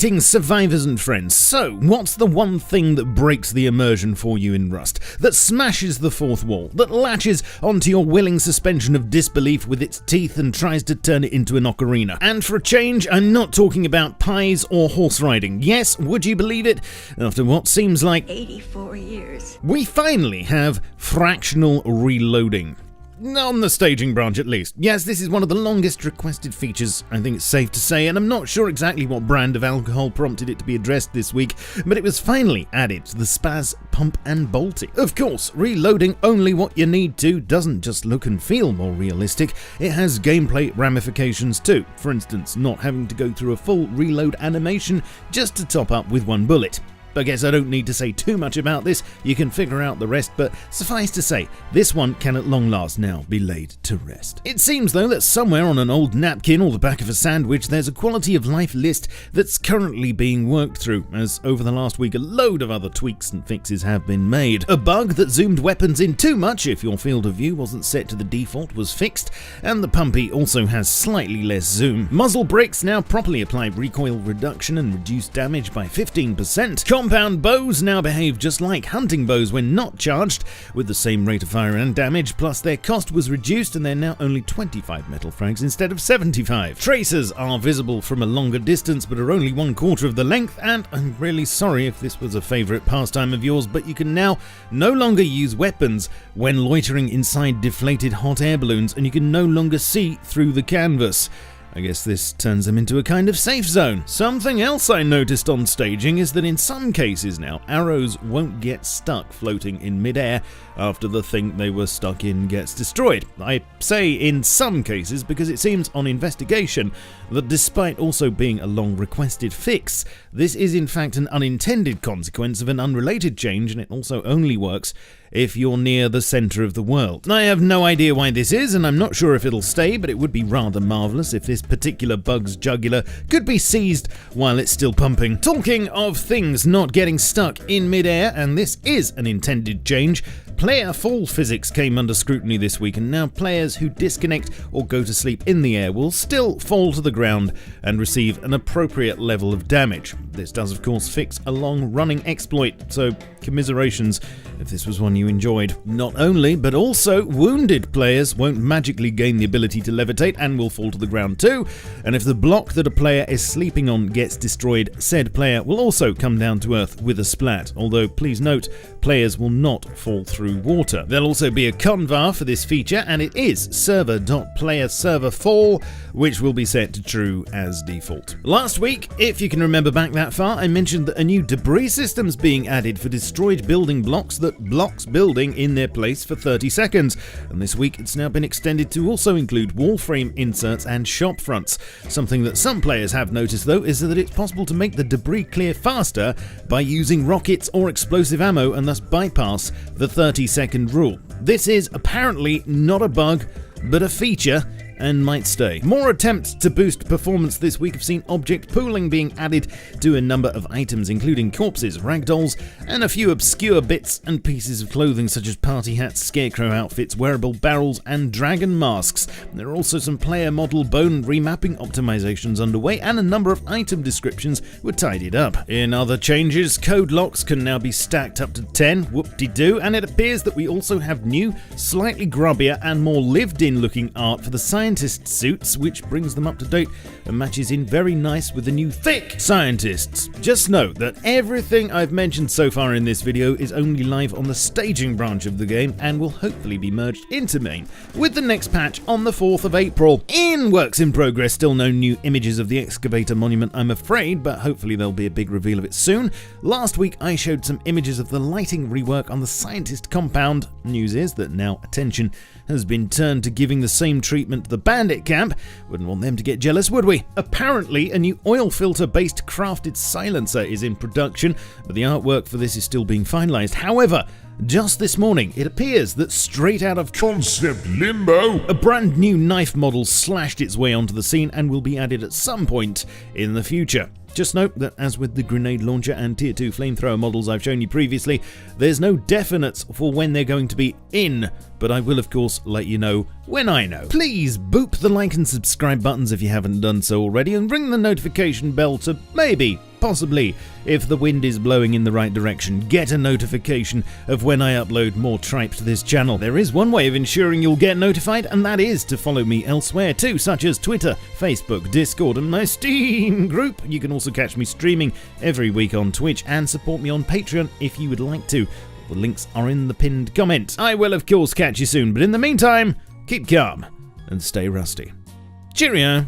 Greetings, survivors and friends. So, what's the one thing that breaks the immersion for you in Rust? That smashes the fourth wall? That latches onto your willing suspension of disbelief with its teeth and tries to turn it into an ocarina? And for a change, I'm not talking about pies or horse riding. Yes, would you believe it? After what seems like 84 years. we finally have fractional reloading. On the staging branch, at least. Yes, this is one of the longest requested features, I think it's safe to say, and I'm not sure exactly what brand of alcohol prompted it to be addressed this week, but it was finally added to the Spaz Pump and Bolting. Of course, reloading only what you need to doesn't just look and feel more realistic, it has gameplay ramifications too. For instance, not having to go through a full reload animation just to top up with one bullet. I guess I don't need to say too much about this, you can figure out the rest, but suffice to say, this one can at long last now be laid to rest. It seems though that somewhere on an old napkin or the back of a sandwich there's a quality of life list that's currently being worked through, as over the last week a load of other tweaks and fixes have been made. A bug that zoomed weapons in too much if your field of view wasn't set to the default was fixed, and the Pumpy also has slightly less zoom. Muzzle brakes now properly apply recoil reduction and reduce damage by 15%. Compound bows now behave just like hunting bows when not charged, with the same rate of fire and damage, plus their cost was reduced and they're now only 25 metal frags instead of 75. Tracers are visible from a longer distance but are only 1/4 of the length, and I'm really sorry if this was a favourite pastime of yours, but you can now no longer use weapons when loitering inside deflated hot air balloons, and you can no longer see through the canvas. I guess this turns them into a kind of safe zone. Something else I noticed on staging is that in some cases now, arrows won't get stuck floating in midair after the thing they were stuck in gets destroyed. I say in some cases because it seems on investigation that despite also being a long requested fix, this is in fact an unintended consequence of an unrelated change, and it also only works if you're near the centre of the world. I have no idea why this is, and I'm not sure if it'll stay, but it would be rather marvellous if this particular bug's jugular could be seized while it's still pumping. Talking of things not getting stuck in midair, and this is an intended change, player fall physics came under scrutiny this week, and now players who disconnect or go to sleep in the air will still fall to the ground and receive an appropriate level of damage. This does of course fix a long-running exploit, so commiserations if this was one you enjoyed. Not only, but also wounded players won't magically gain the ability to levitate and will fall to the ground too, and if the block that a player is sleeping on gets destroyed, said player will also come down to earth with a splat, although please note, players will not fall through water. There'll also be a convar for this feature, and it is server.playerServerFall, which will be set to true as default. Last week, if you can remember back that far, I mentioned that a new debris system's being added for destroyed building blocks that blocks building in their place for 30 seconds, and this week it's now been extended to also include wall frame inserts and shop fronts. Something that some players have noticed though is that it's possible to make the debris clear faster by using rockets or explosive ammo and thus bypass the 30-second rule. This is apparently not a bug, but a feature, and might stay. More attempts to boost performance this week have seen object pooling being added to a number of items, including corpses, ragdolls, and a few obscure bits and pieces of clothing such as party hats, scarecrow outfits, wearable barrels, and dragon masks. There are also some player model bone remapping optimizations underway, and a number of item descriptions were tidied up. In other changes, code locks can now be stacked up to 10, whoop-de-doo, and it appears that we also have new, slightly grubbier and more lived-in looking art for the scientist suits, which brings them up to date and matches in very nice with the new thick scientists. Just note that everything I've mentioned so far in this video is only live on the staging branch of the game and will hopefully be merged into main with the next patch on the 4th of April. In works in progress, still no new images of the excavator monument I'm afraid, but hopefully there'll be a big reveal of it soon. Last week I showed some images of the lighting rework on the scientist compound. News is that now attention has been turned to giving the same treatment to the bandit camp. Wouldn't want them to get jealous, would we? Apparently, a new oil filter-based crafted silencer is in production, but the artwork for this is still being finalized. However, just this morning, it appears that straight out of Concept Limbo, a brand new knife model slashed its way onto the scene and will be added at some point in the future. Just note that as with the grenade launcher and tier 2 flamethrower models I've shown you previously, there's no definites for when they're going to be in, but I will of course let you know when I know. Please boop the like and subscribe buttons if you haven't done so already, and ring the notification bell to maybe possibly, if the wind is blowing in the right direction, get a notification of when I upload more tripe to this channel. There is one way of ensuring you'll get notified, and that is to follow me elsewhere too, such as Twitter, Facebook, Discord, and my Steam group. You can also catch me streaming every week on Twitch and support me on Patreon if you would like to. The links are in the pinned comment. I will of course catch you soon, but in the meantime, keep calm and stay rusty. Cheerio!